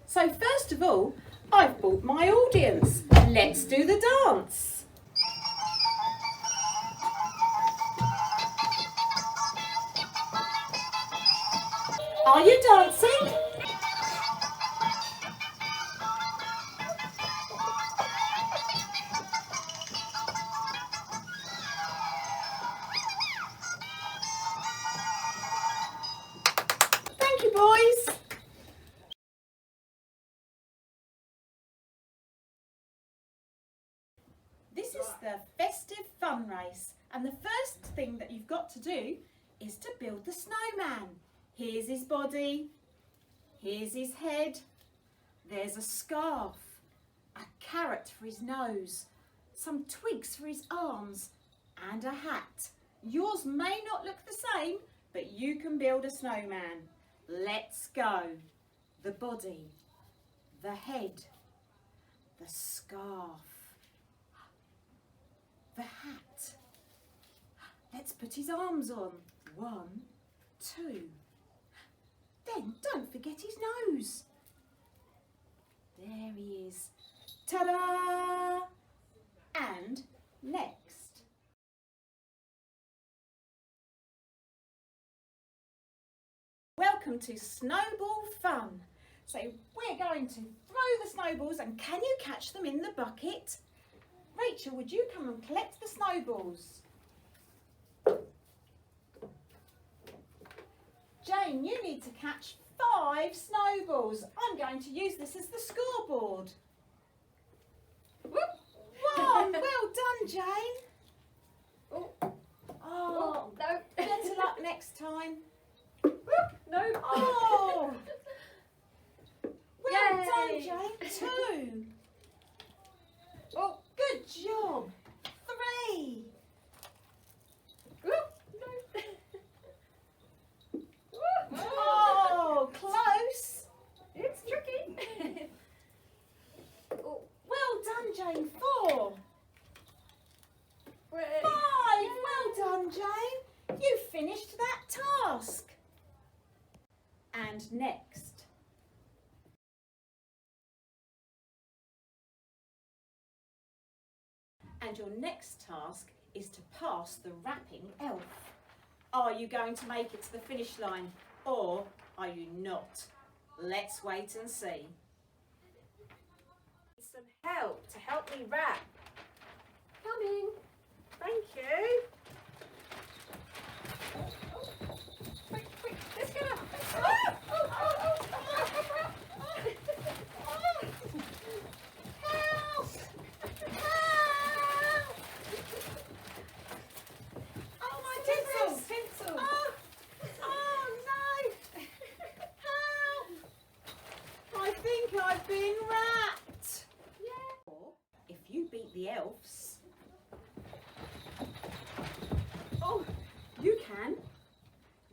So first of all, I've brought my audience. Let's do the dance. Are you dancing? Thank you, boys. This is the Festive fun race, and the first thing that you've got to do is to build the snowman. Here's his body, here's his head, there's a scarf, a carrot for his nose, some twigs for his arms, and a hat. Yours may not look the same, but you can build a snowman. Let's go. The body, the head, the scarf, the hat. Let's put his arms on. 1, 2. Then don't forget his nose. There he is. Ta-da! And next. Welcome to Snowball Fun. So we're going to throw the snowballs, and can you catch them in the bucket? Rachel, would you come and collect the snowballs? Jane, you need to catch 5 snowballs. I'm going to use this as the scoreboard. Whoop. 1, well done, Jane. Oh, No. better luck next time. No. Oh, well Yay. done, Jane. 2. Oh, good job. 3. Oh, close. It's tricky. Oh, well done, Jane. 4. 5. Well done, Jane. You finished that task. And next. And your next task is to pass the wrapping elf. Are you going to make it to the finish line, or are you not? Let's wait and see. Some help to help me wrap. Coming. Thank you. Quick, quick. Let's get up. Help! Help! Oh, my goodness! Pencil. Oh no! Help! I think I've been wrapped. Yeah. Or if you beat the elves, oh, you can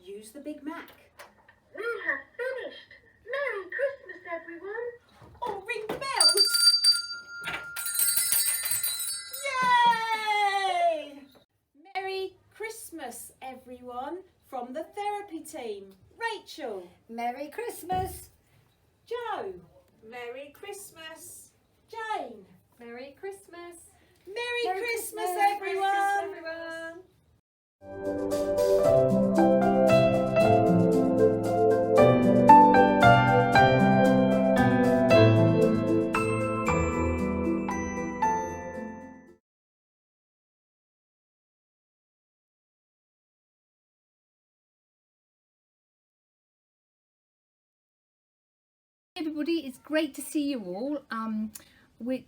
use the Big Mac. We have finished. Merry Christmas, everyone. Or ring the bells. Yay! Merry Christmas, everyone, from the therapy team. Rachel, Merry Christmas. Joe, Merry Christmas. Jane. Merry Christmas. Merry Christmas, Merry everyone. Christmas, everyone. Everybody, it's great to see you all.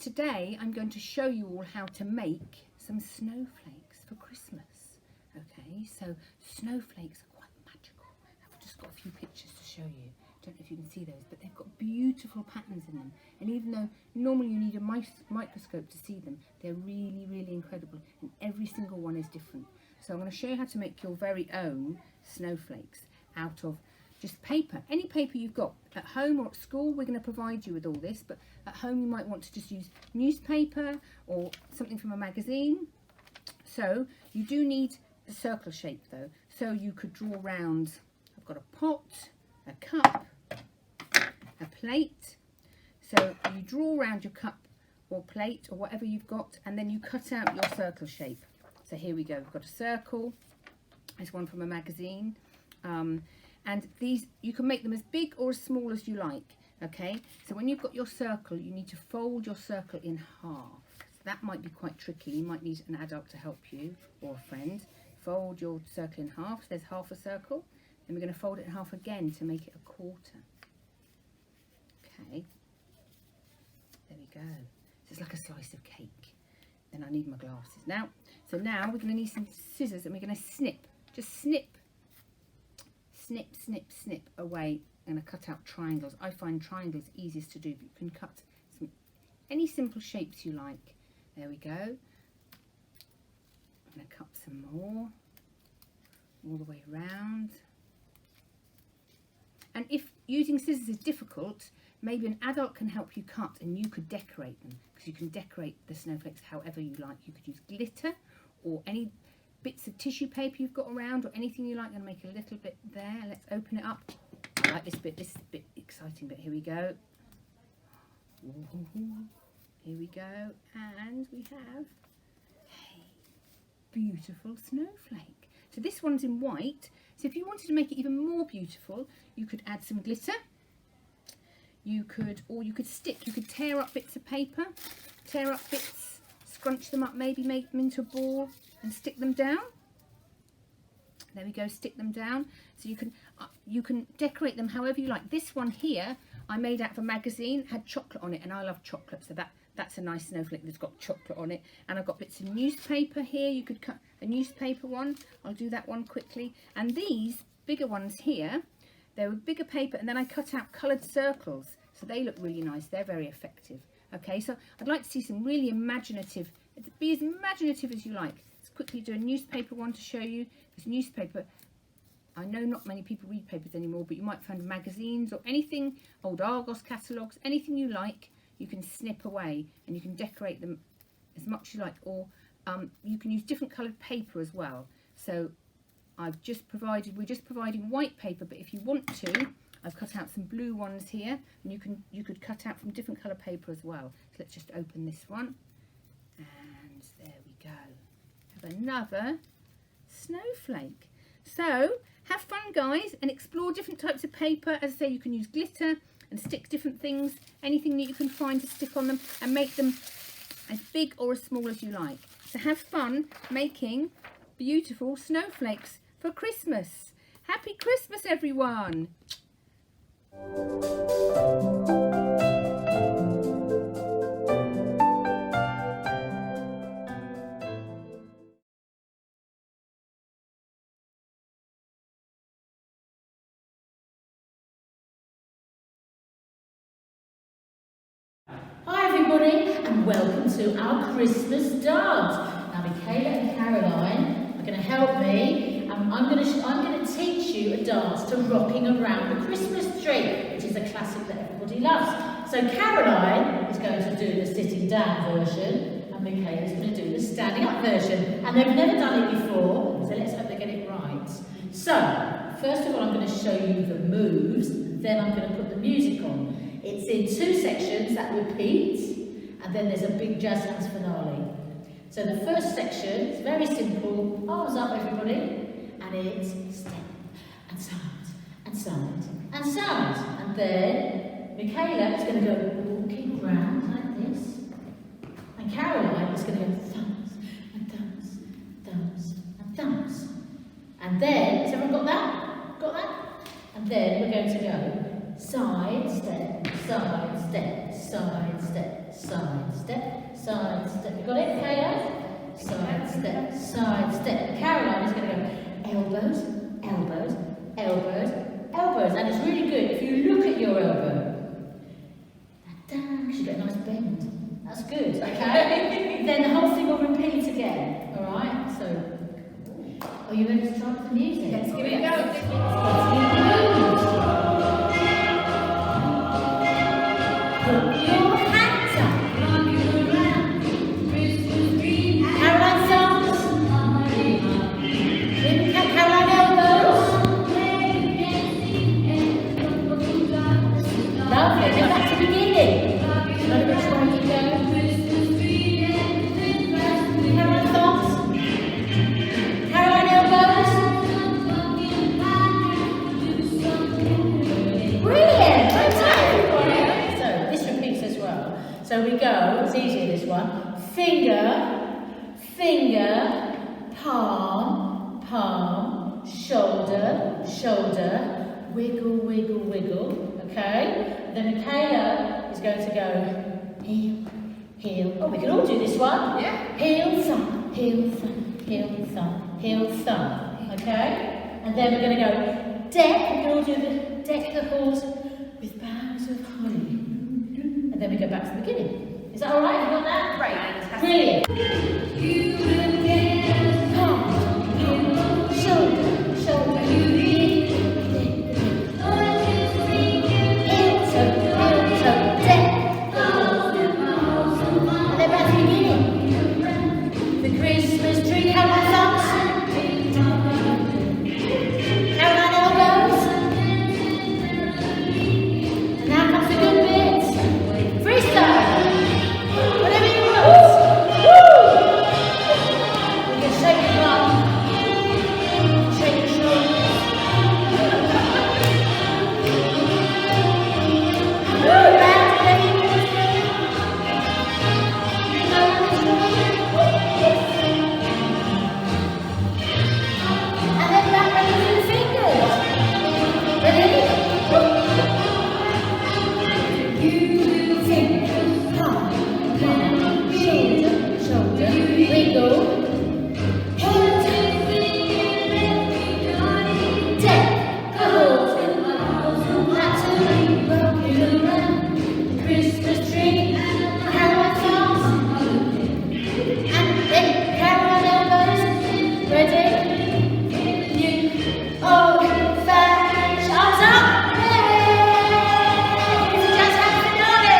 Today I'm going to show you all how to make some snowflakes for Christmas. Okay, so snowflakes are quite magical. I've just got a few pictures to show you. Don't know if you can see those, but they've got beautiful patterns in them. And even though normally you need a microscope to see them, they're really, really incredible. And every single one is different. So I'm going to show you how to make your very own snowflakes out of just paper, any paper you've got. At home or at school we're going to provide you with all this, but at home you might want to just use newspaper or something from a magazine. So you do need a circle shape though, so you could draw around. I've got a pot, a cup, a plate, So you draw around your cup or plate or whatever you've got, and then you cut out your circle shape. So here we go, we've got a circle. There's one from a magazine. And these, you can make them as big or as small as you like, okay? So when you've got your circle, you need to fold your circle in half. So that might be quite tricky. You might need an adult to help you, or a friend. Fold your circle in half. So there's half a circle. Then we're going to fold it in half again to make it a quarter. Okay. There we go. So it's like a slice of cake. Then I need my glasses. Now, so now we're going to need some scissors, and we're going to snip. Just snip. Snip, snip, snip away. I'm going to cut out triangles. I find triangles easiest to do, but you can cut any simple shapes you like. There we go. I'm going to cut some more, all the way around. And if using scissors is difficult, maybe an adult can help you cut, and you could decorate them, because you can decorate the snowflakes however you like. You could use glitter or any bits of tissue paper you've got around, or anything you like. I'm going to make a little bit there. Let's open it up. I like this bit. This is a bit exciting, but here we go. Here we go. And we have a beautiful snowflake. So this one's in white. So if you wanted to make it even more beautiful, you could add some glitter. You could tear up bits of paper, tear up bits, scrunch them up, maybe make them into a ball and stick them down. There we go, stick them down. So you can decorate them however you like. This one here I made out of a magazine, had chocolate on it, and I love chocolate, so that's a nice snowflake that's got chocolate on it. And I've got bits of newspaper here. You could cut a newspaper one. I'll do that one quickly. And these bigger ones here, they were bigger paper, and then I cut out coloured circles, so they look really nice. They're very effective. Okay, so I'd like to see some really imaginative, be as imaginative as you like. Let's quickly do a newspaper one to show you. This newspaper, I know not many people read papers anymore, but you might find magazines or anything, old Argos catalogues, anything you like, you can snip away, and you can decorate them as much as you like, or you can use different coloured paper as well. So we're just providing white paper, but if you want to, I've cut out some blue ones here, and you could cut out from different colour paper as well. So let's just open this one, and there we go. Have another snowflake. So have fun, guys, and explore different types of paper. As I say, you can use glitter and stick different things, anything that you can find to stick on them, and make them as big or as small as you like. So have fun making beautiful snowflakes for Christmas. Happy Christmas, everyone. Hi everybody, and welcome to our Christmas dance. Now Michaela and Caroline are going to help me, and I'm going to teach you a dance to Rocking Around the Christmas Tree, which is a classic that everybody loves. So Caroline is going to do the sitting down version, and Michaela is going to do the standing up version. And they've never done it before, so let's hope they get it right. So, first of all, I'm going to show you the moves, then I'm going to put the music on. It's in two sections that repeat, and then there's a big jazz hands finale. So the first section is very simple, arms up everybody, and it's step and side and side and side. And then Michaela is going to go walking around like this, and Caroline is going to go thumbs and thumbs, thumbs and thumbs. And then, has everyone got that? Got that? And then we're going to go side step, side step, side step, side step, side step. You got it, Kaya? Side step, side step. Caroline is going to go elbows, elbows, elbows, elbows. And it's really good if you look at your elbow. You get a nice bend. That's good, okay? Then the whole thing will repeat again. Alright, so are you ready to start with the music? Let's give it a go. Put your hands up, rocking around, Christmas tree. Caroline songs. Caroline elbows. Lovely, go back to the beginning. easier, this one. Finger, finger, palm, palm, shoulder, shoulder, wiggle, wiggle, wiggle, okay? And then Michaela is going to go heel, heel. Oh, we can all do this one. Yeah. Heel, thumb, heel, thumb, heel, thumb, heel, thumb, okay? And then we're going to go deck. We can all do the deck the halls with boughs of holly. And then we go back to the beginning. Is that all right? You got that? Great. Brilliant. You will get palm, shoulder, shoulder, heel, deck. And then back to the beginning. The Christmas tree, how my thumbs. Caroline elbows. And now comes the good bits. Freestyle. Whatever you want. Woo! You can shake your bum. Shake your shoulders. Woo! Back to the and then back ready to the fingers. Ready? You think, palm, palm, shoulder, shoulder, wiggle, head, deck, goes, that's a rocking around, Christmas tree, Caroline thumbs, and then Caroline elbows, ready? You all flash arms up, hey! Just have finale!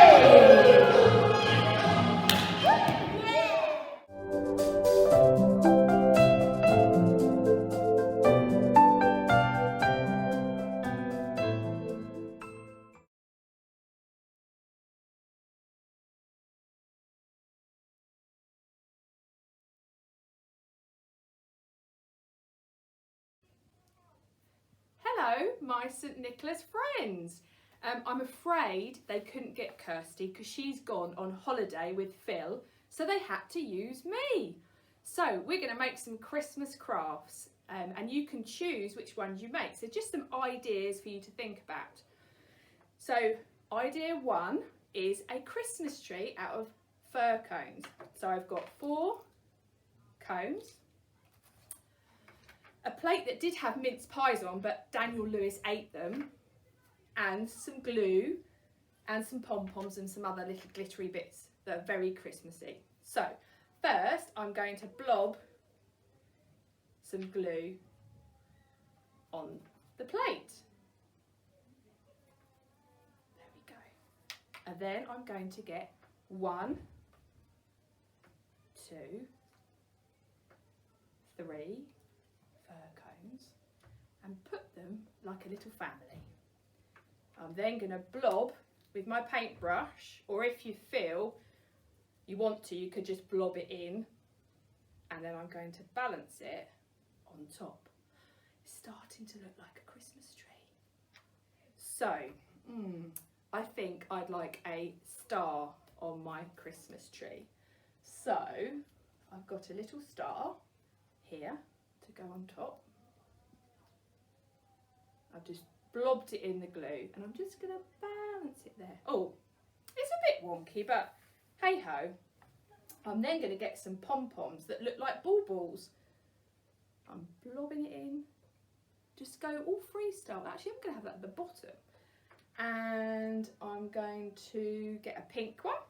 Hello, my St Nicholas friends. I'm afraid they couldn't get Kirsty because she's gone on holiday with Phil, so they had to use me. So we're going to make some Christmas crafts and you can choose which ones you make. So just some ideas for you to think about. So idea one is a Christmas tree out of fir cones. So I've got 4 cones. A plate that did have mince pies on, but Daniel Lewis ate them, and some glue, and some pom-poms and some other little glittery bits that are very Christmassy. So first I'm going to blob some glue on the plate. There we go. And then I'm going to get 1, 2, 3 fir cones and put them like a little family. I'm then going to blob with my paintbrush, or if you feel you want to, you could just blob it in, and then I'm going to balance it on top. It's starting to look like a Christmas tree. So, I think I'd like a star on my Christmas tree. So, I've got a little star here to go on top. I've just blobbed it in the glue and I'm just going to balance it there. Oh, it's a bit wonky, but hey ho. I'm then going to get some pom-poms that look like baubles. I'm blobbing it in. Just go all freestyle. Actually, I'm going to have that at the bottom. And I'm going to get a pink one.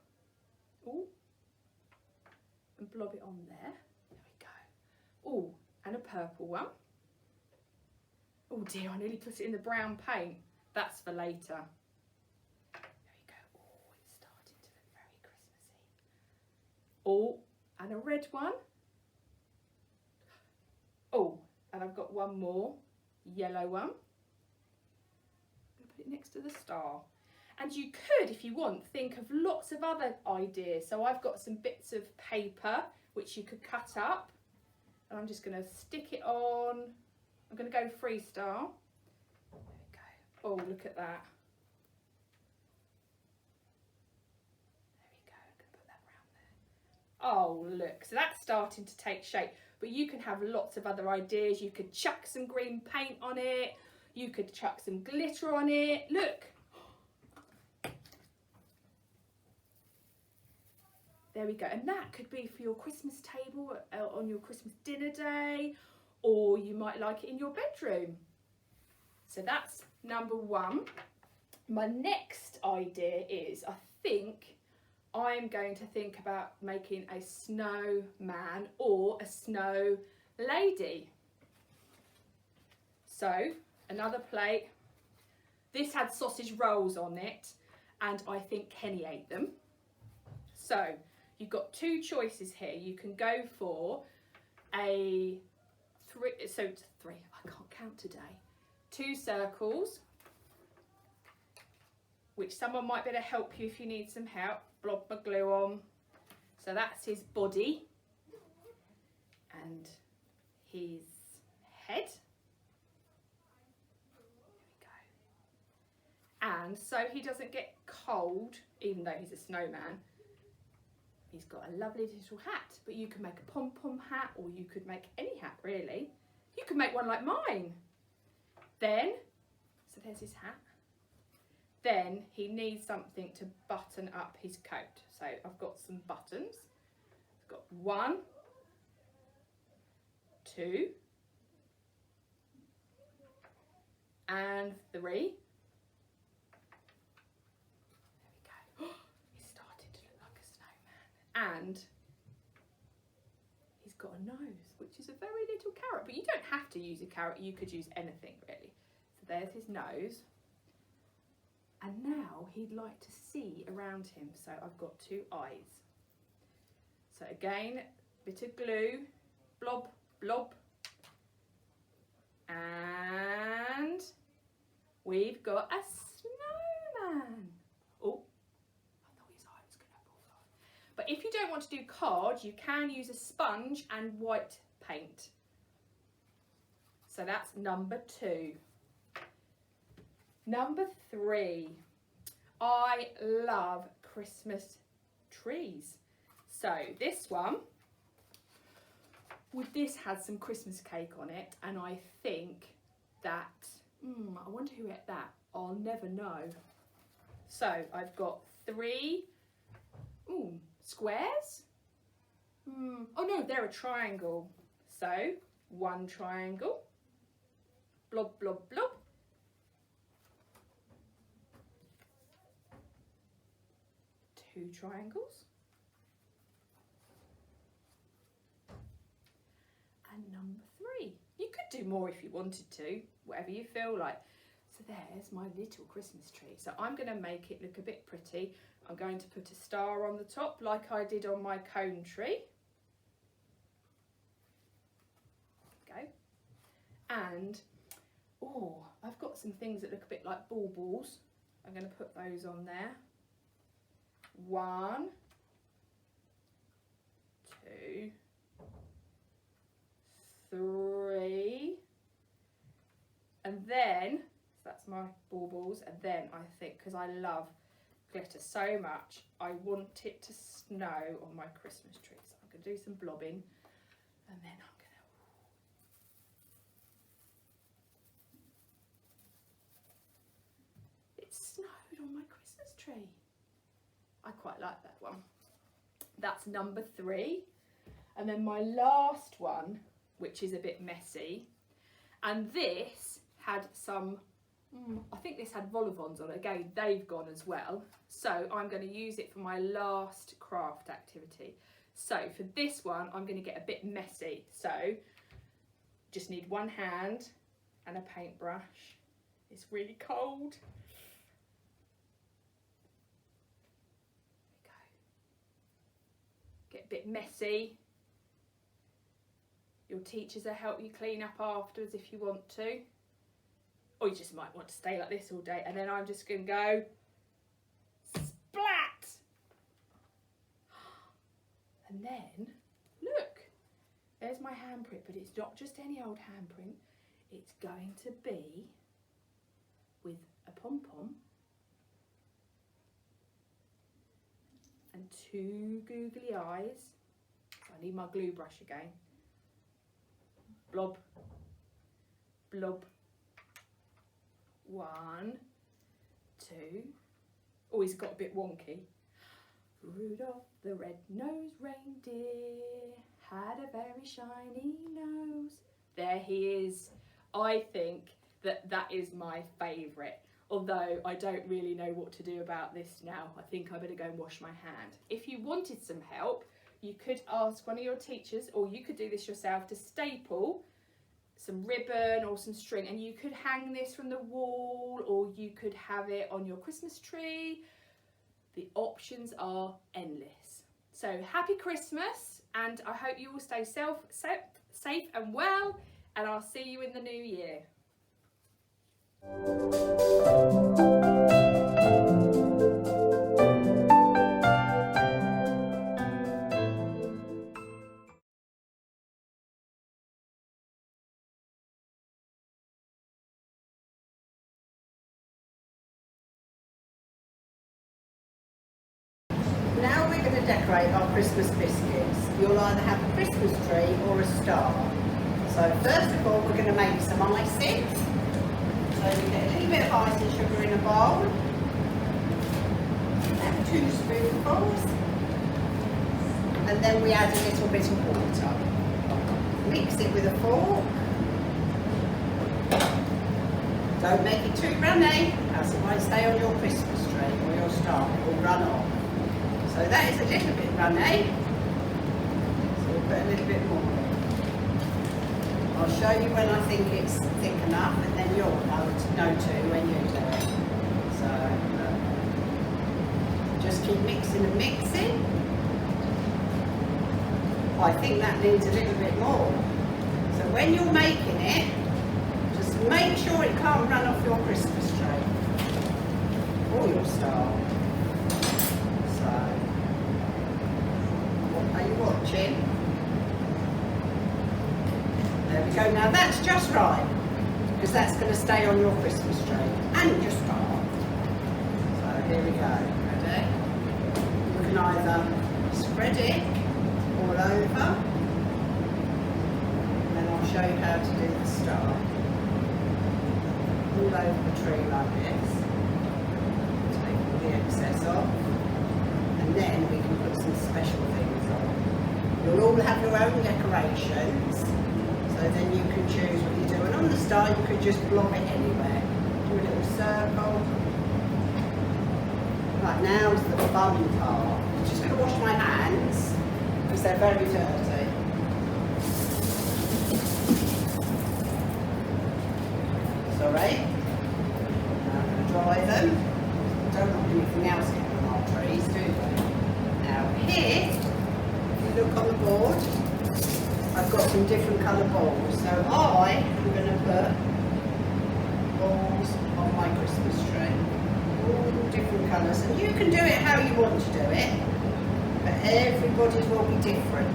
Ooh. And blob it on there. There we go. Oh, and a purple one. Oh dear, I nearly put it in the brown paint. That's for later. There we go. Oh, it's starting to look very Christmassy. Oh, and a red one. Oh, and I've got one more yellow one. I'm going to put it next to the star. And you could, if you want, think of lots of other ideas. So I've got some bits of paper which you could cut up. And I'm just going to stick it on. I'm going to go freestyle. There we go. Oh, look at that. There we go. I'm going to put that round Oh, look, so that's starting to take shape. But you can have lots of other ideas. You could chuck some green paint on it. You could chuck some glitter on it. Look. There we go. And that could be for your Christmas table on your Christmas dinner day, or you might like it in your bedroom. So that's number one. My next idea is, I think I'm going to think about making a snowman or a snow lady. So another plate. This had sausage rolls on it, and I think Kenny ate them. So you've got two choices here. You can go for a three, I can't count today. 2 circles, which someone might be able to help you if you need some help. Blob my glue on. So that's his body and his head. There we go. And so he doesn't get cold, even though he's a snowman. He's got a lovely little hat, but you can make a pom-pom hat, or you could make any hat really. You could make one like mine. Then, so there's his hat. Then he needs something to button up his coat. So I've got some buttons. I've got 1, 2, and 3. There we go. He's starting to look like a snowman. And he's got a nose, which is a very little carrot. But you don't have to use a carrot. You could use anything really. So there's his nose. And now he'd like to see around him. So I've got 2 eyes. So again, bit of glue, blob, blob. And we've got a snowman. Oh, I thought his eye was going to fall off. But if you don't want to do card, you can use a sponge and white paint. So that's number 2. Number 3, I love Christmas trees. So this one, with this has some Christmas cake on it, and I think that, I wonder who ate that. I'll never know. So I've got 3 squares. Oh no, they're a triangle. So 1 triangle, blob, blob, blob. 2 triangles, and number 3. You could do more if you wanted to, whatever you feel like. So there's my little Christmas tree. So I'm going to make it look a bit pretty. I'm going to put a star on the top like I did on my cone tree. Go. And I've got some things that look a bit like baubles. I'm going to put those on there. 1, 2, 3, and then, so that's my baubles, and then I think, because I love glitter so much, I want it to snow on my Christmas tree. So I'm going to do some blobbing, and then I'm going to... It snowed on my Christmas tree. I quite like that one. That's number 3. And then my last one, which is a bit messy, and this had some, I think this had vol-au-vents on it. Again, they've gone as well. So I'm going to use it for my last craft activity. So for this one, I'm going to get a bit messy. So just need 1 hand and a paintbrush. It's really cold. Get a bit messy. Your teachers will help you clean up afterwards if you want to. Or you just might want to stay like this all day. And then I'm just going to go splat. And then, look, there's my handprint. But it's not just any old handprint. It's going to be with a pom-pom and 2 googly eyes I need my glue brush again. Blob, blob. 1, 2. Oh, he's got a bit wonky. Rudolph the red-nosed reindeer had a very shiny nose. There he is. I think that is my favourite. Although I don't really know what to do about this now. I think I better go and wash my hand. If you wanted some help, you could ask one of your teachers, or you could do this yourself, to staple some ribbon or some string, and you could hang this from the wall, or you could have it on your Christmas tree. The options are endless. So happy Christmas, and I hope you all stay safe and well, and I'll see you in the new year. Now we're going to decorate our Christmas biscuits. You'll either have a Christmas tree or a star. So first of all, we're going to make some icing. So we get a little bit of icing sugar in a bowl. And 2 spoonfuls. And then we add a little bit of water. Mix it with a fork. Don't make it too runny, else it won't stay on your Christmas tree or your star. It will run off. So that is a little bit runny, so we'll put a little bit more in. I'll show you when I think it's thick enough, and then you'll know too when you do it. So just keep mixing and mixing. I think that needs a little bit more. So when you're making it, just make sure it can't run off your Christmas tree or your star. Are you watching? There we go. Now that's just right, because that's going to stay on your Christmas tree and your star. So here we go. Ready? You can either spread it all over, and then I'll show you how to do the star. All over the tree like this. Take all the excess off. And then we can put some special things on. You'll all have your own decorations, so then you can choose what you do. And on the star, you could just blob it anywhere. Do a little circle. Right, now's the fun part. I'm just going to wash my hands, because they're very dirty. Sorry. Now I'm going to dry them. Don't want anything else getting on our trees, do they? Now here, if you look on the board, I've got some different colour balls. So I am going to put balls on my Christmas tree. All different colours. And you can do it how you want to do it, but everybody's will be different.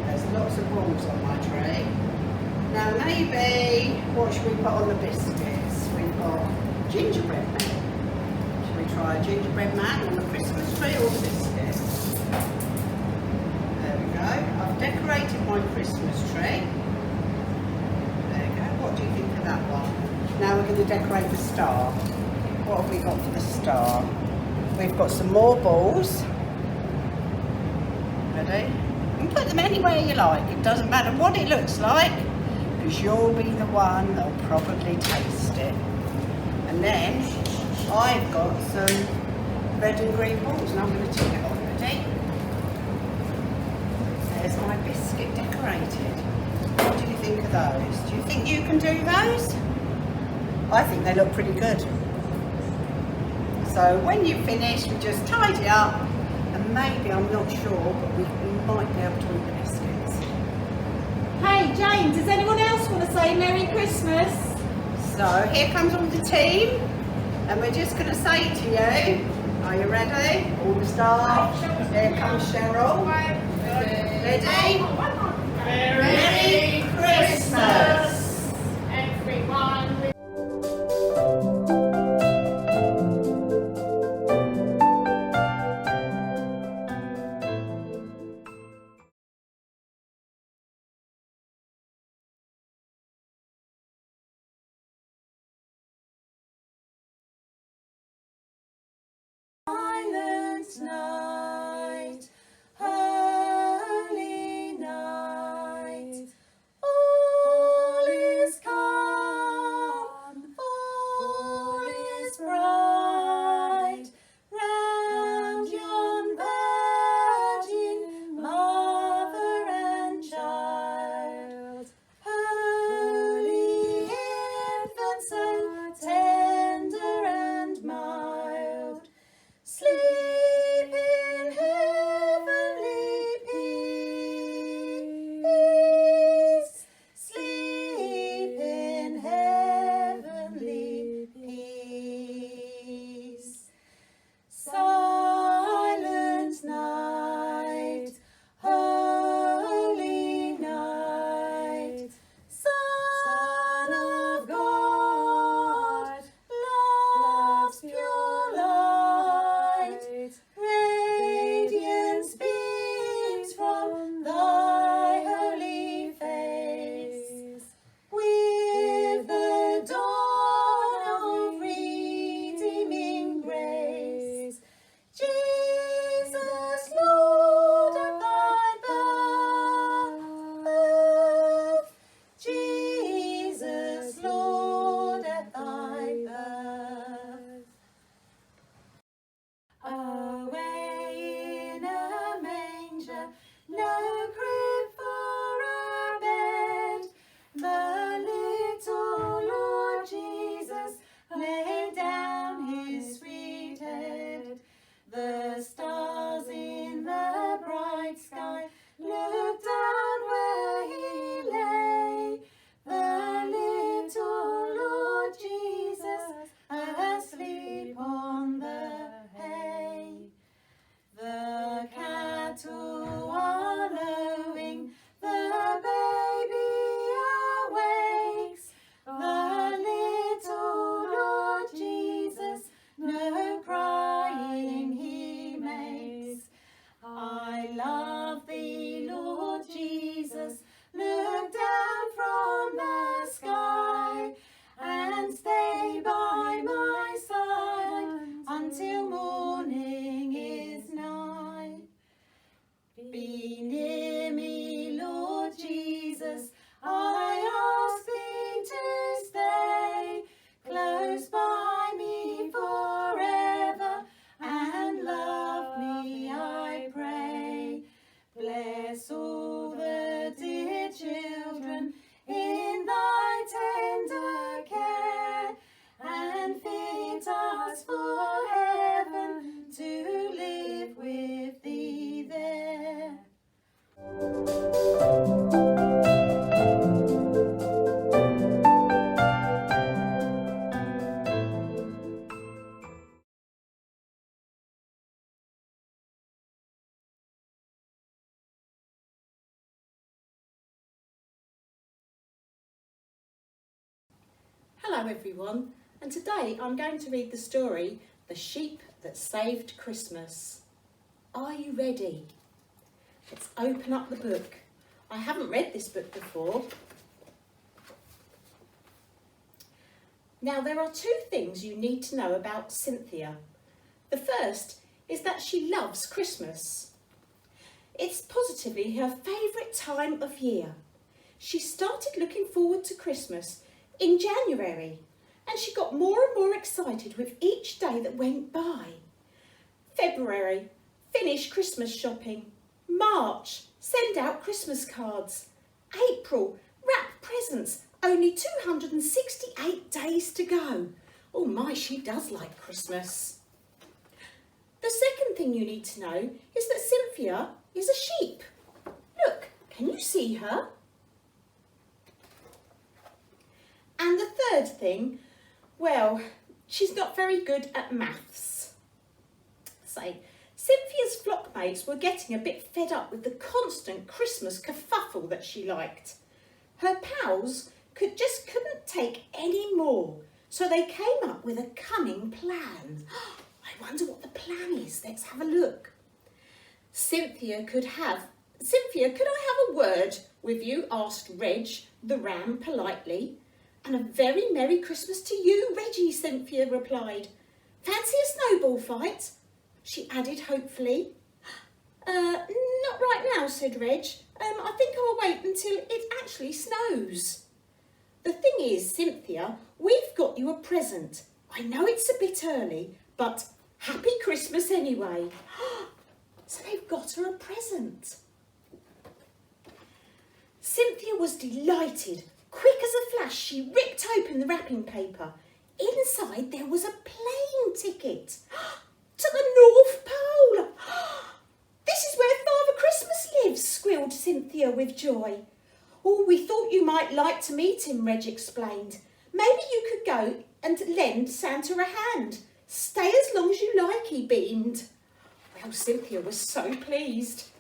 There's lots of balls on my tree. Now maybe, what should we put on the biscuits? We've got gingerbread man. Should we try a gingerbread man on the Christmas tree or the biscuits? There we go. I've decorated my Christmas tree. There you go. What do you think of that one? Now we're going to decorate the star. What have we got for the star? We've got some more balls. Ready? You can put them anywhere you like. It doesn't matter what it looks like, because you'll be the one that'll probably taste it. And then I've got some red and green balls, and I'm going to tick it on. Ready? There's my biscuit decorated. What do you think of those? Do you think you can do those? I think they look pretty good. So when you finish, we just tidy up, and maybe, I'm not sure, but we might be able to eat the biscuits. Hey James, does anyone else want to say Merry Christmas? So here comes all the team, and we're just going to say it to you. Are you ready? All the staff. Here comes Cheryl. Ready? Merry Christmas, everyone. Hello everyone, and today I'm going to read the story, The Sheep That Saved Christmas. Are you ready? Let's open up the book. I haven't read this book before. Now there are two things you need to know about Cynthia. The first is that she loves Christmas. It's positively her favourite time of year. She started looking forward to Christmas in January, and she got more and more excited with each day that went by. February, finish Christmas shopping. March, send out Christmas cards. April, wrap presents. Only 268 days to go. Oh my, she does like Christmas. The second thing you need to know is that Cynthia is a sheep. Look, can you see her? And the third thing, well, she's not very good at maths. Cynthia's flockmates were getting a bit fed up with the constant Christmas kerfuffle that she liked. Her pals couldn't take any more, so they came up with a cunning plan. I wonder what the plan is. Let's have a look. Cynthia, could I have a word with you? Asked Reg the ram politely. And a very Merry Christmas to you, Reggie, Cynthia replied. Fancy a snowball fight? She added hopefully. Not right now, said Reg. I think I'll wait until it actually snows. The thing is, Cynthia, we've got you a present. I know it's a bit early, but happy Christmas anyway. So they've got her a present. Cynthia was delighted. Quick as a flash, she ripped open the wrapping paper. Inside there was a plane ticket to the North Pole. This is where Father Christmas lives, squealed Cynthia with joy. Oh, we thought you might like to meet him, Reg explained. Maybe you could go and lend Santa a hand. Stay as long as you like, he beamed. Well, Cynthia was so pleased.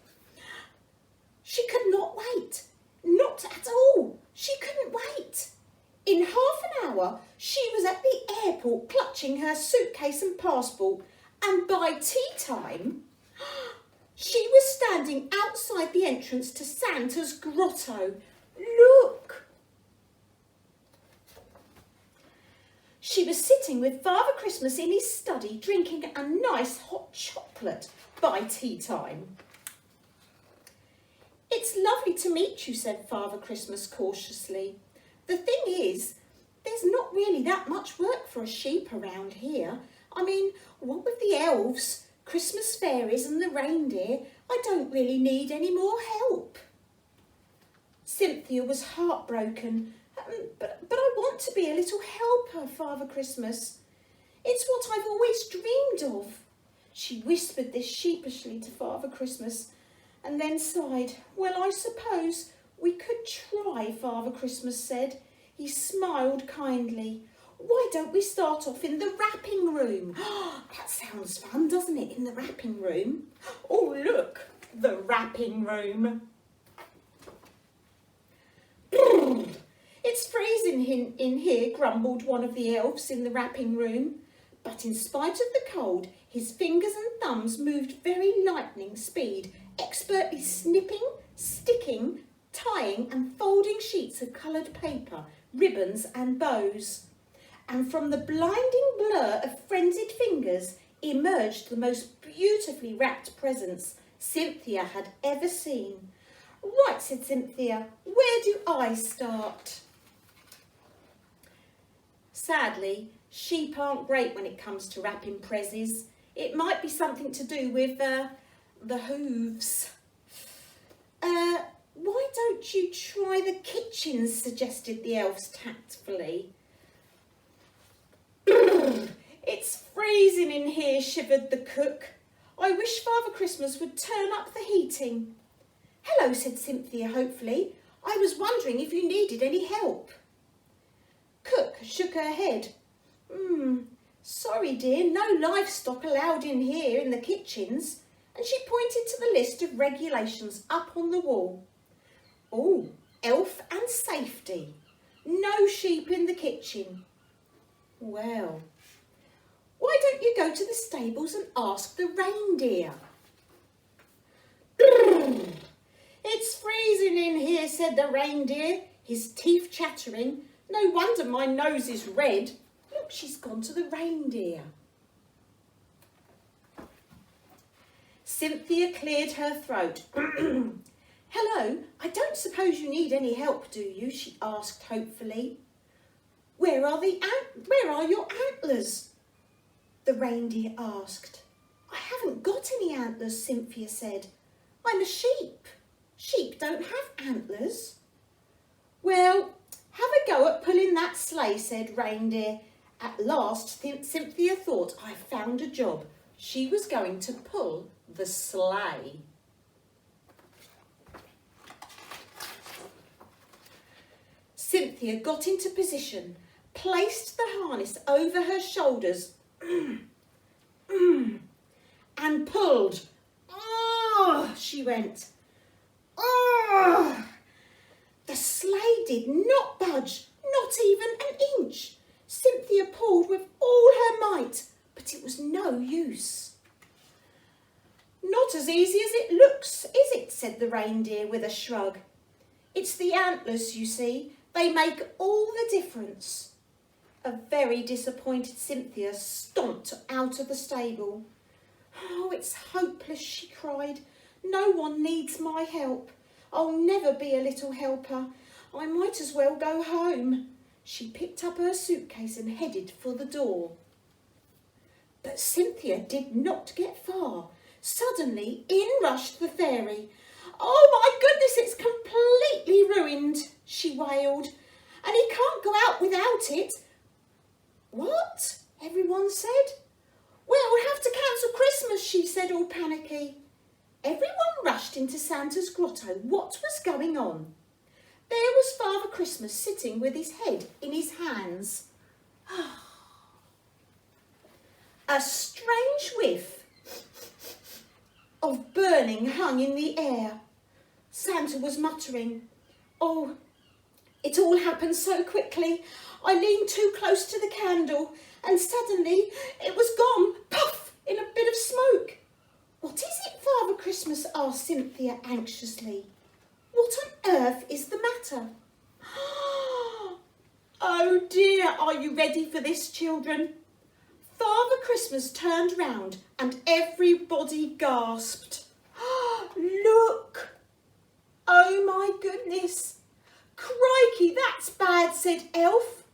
She could not wait. Not at all. She couldn't wait. In half an hour, she was at the airport clutching her suitcase and passport, and by tea time, she was standing outside the entrance to Santa's grotto. Look! She was sitting with Father Christmas in his study, drinking a nice hot chocolate by tea time. It's lovely to meet you, said Father Christmas cautiously. The thing is, there's not really that much work for a sheep around here. I mean, what with the elves, Christmas fairies and the reindeer, I don't really need any more help. Cynthia was heartbroken. But I want to be a little helper, Father Christmas. It's what I've always dreamed of. She whispered this sheepishly to Father Christmas and then sighed. Well, I suppose we could try, Father Christmas said. He smiled kindly. Why don't we start off in the wrapping room? That sounds fun, doesn't it, in the wrapping room? Oh, look, the wrapping room. It's freezing in here, grumbled one of the elves in the wrapping room. But in spite of the cold, his fingers and thumbs moved very lightning speed, expertly snipping, sticking, tying and folding sheets of coloured paper, ribbons and bows. And from the blinding blur of frenzied fingers emerged the most beautifully wrapped presents Cynthia had ever seen. Right, said Cynthia, where do I start? Sadly, sheep aren't great when it comes to wrapping prezzies. It might be something to do with the hooves. Why don't you try the kitchens, suggested the elves tactfully. It's freezing in here, shivered the cook. I wish Father Christmas would turn up the heating. Hello, said Cynthia hopefully. I was wondering if you needed any help. Cook shook her head. Sorry dear, no livestock allowed in here in the kitchens. And she pointed to the list of regulations up on the wall. Oh, elf and safety. No sheep in the kitchen. Well, why don't you go to the stables and ask the reindeer? It's freezing in here, said the reindeer, his teeth chattering. No wonder my nose is red. Look, she's gone to the reindeer. Cynthia cleared her throat. Hello, I don't suppose you need any help, do you? She asked hopefully. Where are your antlers? The reindeer asked. I haven't got any antlers, Cynthia said. I'm a sheep. Sheep don't have antlers. Well, have a go at pulling that sleigh, said Reindeer. At last, Cynthia thought, I found a job. She was going to pull the sleigh. Cynthia got into position, placed the harness over her shoulders and pulled. Oh, she went. Oh! The sleigh did not budge, not even an inch. Cynthia pulled with all her might, but it was no use. Not as easy as it looks, is it? Said the reindeer with a shrug. It's the antlers, you see. They make all the difference. A very disappointed Cynthia stomped out of the stable. Oh, it's hopeless, she cried. No one needs my help. I'll never be a little helper. I might as well go home. She picked up her suitcase and headed for the door. But Cynthia did not get far. Suddenly, in rushed the fairy. Oh my goodness, it's completely ruined, she wailed. And he can't go out without it. What? Everyone said. Well, we'll have to cancel Christmas, she said, all panicky. Everyone rushed into Santa's grotto. What was going on? There was Father Christmas sitting with his head in his hands. A strange whiff of burning hung in the air. Santa was muttering, oh, it all happened so quickly. I leaned too close to the candle and suddenly it was gone, puff, in a bit of smoke. What is it, Father Christmas? Asked Cynthia anxiously. What on earth is the matter? Oh dear, are you ready for this, children? Father Christmas turned round and everybody gasped. Look! Oh my goodness! Crikey, that's bad, said Elf.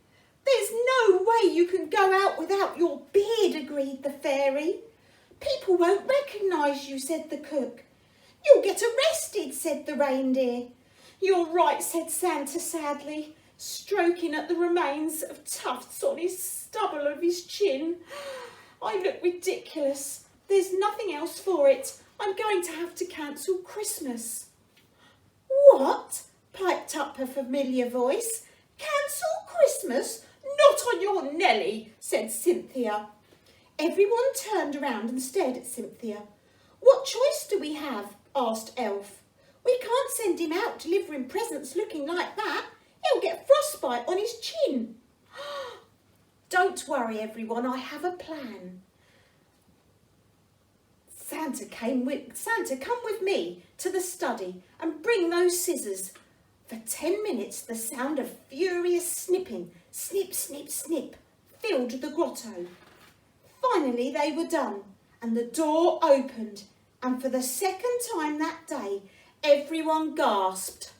There's no way you can go out without your beard, agreed the fairy. People won't recognise you, said the cook. You'll get arrested, said the reindeer. You're right, said Santa sadly, stroking at the remains of tufts on his stubble of his chin. I look ridiculous. There's nothing else for it. I'm going to have to cancel Christmas. What? Piped up a familiar voice. Cancel Christmas? Not on your Nelly, said Cynthia. Everyone turned around and stared at Cynthia. What choice do we have? Asked Elf. We can't send him out delivering presents looking like that. He'll get frostbite on his chin. Don't worry, everyone, I have a plan. Santa, come with me to the study and bring those scissors. For 10 minutes, the sound of furious snipping, snip, snip, snip, filled the grotto. Finally, they were done, and the door opened, and for the second time that day, everyone gasped.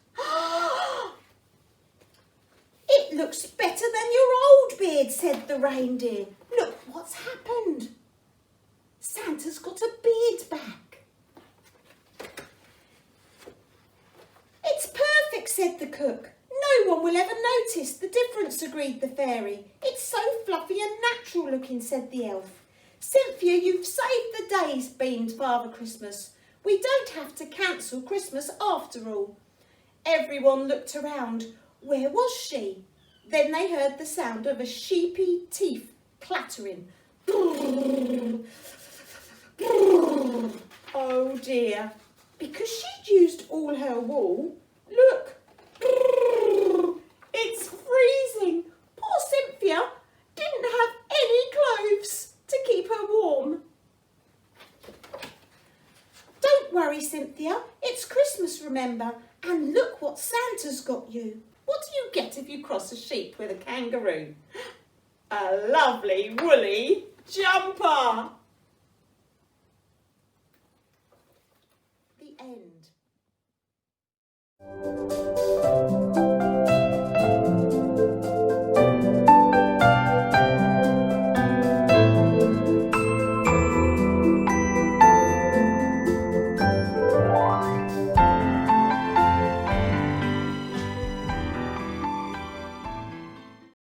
It looks better than your old beard, said the reindeer. Look what's happened. Santa's got a beard back. It's perfect, said the cook. No one will ever notice the difference, agreed the fairy. It's so fluffy and natural looking, said the elf. Cynthia, you've saved the days, beamed Father Christmas. We don't have to cancel Christmas after all. Everyone looked around. Where was she? Then they heard the sound of a sheepy teeth clattering. Oh dear, because she'd used all her wool. Look, it's freezing. Poor Cynthia didn't member, and look what Santa's got you. What do you get if you cross a sheep with a kangaroo? A lovely woolly jumper. The end.